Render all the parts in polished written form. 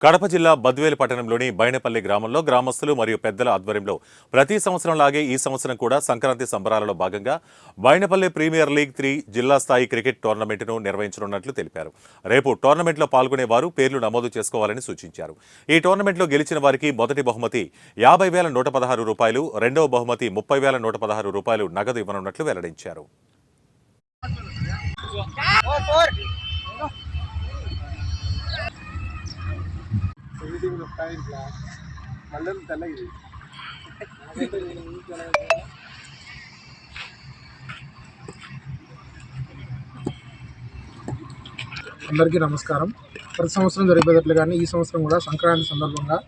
కడప జిల్లా బద్వేలు పట్టణంలోని బైనపల్లి గ్రామంలో గ్రామస్తులు మరియు పెద్దల ఆధ్వర్యంలో ప్రతి సంవత్సరం లాగే ఈ సంవత్సరం కూడా సంక్రాంతి సంబరాలలో భాగంగా బైనపల్లి ప్రీమియర్ లీగ్ 3 జిల్లా స్థాయి క్రికెట్ టోర్నమెంట్ను నిర్వహించనున్నట్లు తెలిపారు. రేపు టోర్నమెంట్లో పాల్గొనే వారు పేర్లు నమోదు చేసుకోవాలని సూచించారు. ఈ టోర్నమెంట్లో గెలిచిన వారికి మొదటి బహుమతి 50,116 రూపాయలు, రెండవ బహుమతి 30,116 రూపాయలు నగదు ఇవ్వనున్నట్లు వెల్లడించారు. అందరికీ నమస్కారం. ప్రతి సంవత్సరం జరిపేటట్లుగానే ఈ సంవత్సరం కూడా సంక్రాంతి సందర్భంగా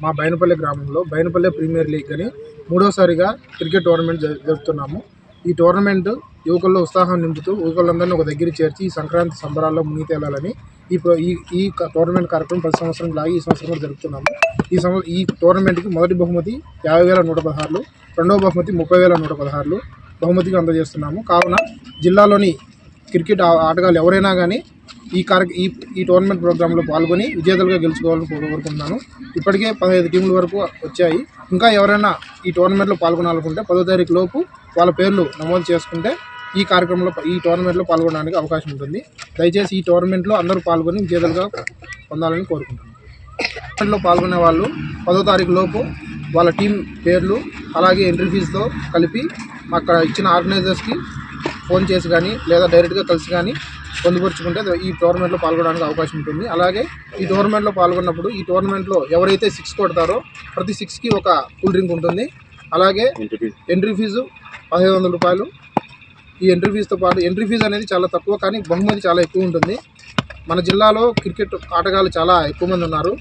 మా బైనపల్లి గ్రామంలో బైనపల్లి ప్రీమియర్ లీగ్ అని మూడోసారిగా క్రికెట్ టోర్నమెంట్ జరుపుతున్నాము. ఈ టోర్నమెంట్ యువకుల్లో ఉత్సాహం నింపుతూ యువకులందరినీ ఒక దగ్గర చేర్చి ఈ సంక్రాంతి సంబరాల్లో మునిగి తేలాలని ఈ టోర్నమెంట్ కార్యక్రమం ప్రతి సంవత్సరం లాగి ఈ సంవత్సరం కూడా జరుపుతున్నాము. ఈ టోర్నమెంట్కి మొదటి బహుమతి 50,116, రెండవ బహుమతి 30,116 బహుమతిగా అందజేస్తున్నాము. కావున జిల్లాలోని క్రికెట్ ఆటగాళ్ళు ఎవరైనా కానీ ఈ టోర్నమెంట్ ప్రోగ్రాంలో పాల్గొని విజేతలుగా గెలుచుకోవాలని కోరుకుంటున్నాను. ఇప్పటికే 15 టీంల వరకు వచ్చాయి. ఇంకా ఎవరైనా ఈ టోర్నమెంట్లో పాల్గొనాలనుకుంటే 10వ తారీఖు లోపు వాళ్ళ పేర్లు నమోదు చేసుకుంటే ఈ టోర్నమెంట్లో పాల్గొనడానికి అవకాశం ఉంటుంది. దయచేసి ఈ టోర్నమెంట్లో అందరూ పాల్గొని విజేతలుగా పొందాలని కోరుకుంటున్నాను. టోర్నమెంట్లో పాల్గొనే వాళ్ళు 10వ తారీఖు లోపు వాళ్ళ టీం పేర్లు అలాగే ఎంట్రీ ఫీజుతో కలిపి అక్కడ ఇచ్చిన ఆర్గనైజర్స్కి ఫోన్ చేసి కానీ లేదా డైరెక్ట్గా కలిసి కానీ పొందుపరుచుకుంటే ఈ టోర్నమెంట్లో పాల్గొనడానికి అవకాశం ఉంటుంది. అలాగే ఈ టోర్నమెంట్లో పాల్గొన్నప్పుడు ఈ టోర్నమెంట్లో ఎవరైతే 6 కొడతారో ప్రతి 6కి ఒక కూల్ డ్రింక్ ఉంటుంది. అలాగే ఎంట్రీ ఫీజు 1,500 రూపాయలు. ఈ ఎంట్రీ ఫీజుతో పాటు ఎంట్రీ ఫీజు అనేది చాలా తక్కువ కానీ బహుమతి చాలా ఎక్కువ ఉంటుంది. మన జిల్లాలో క్రికెట్ ఆటగాళ్ళు చాలా ఎక్కువ మంది ఉన్నారు.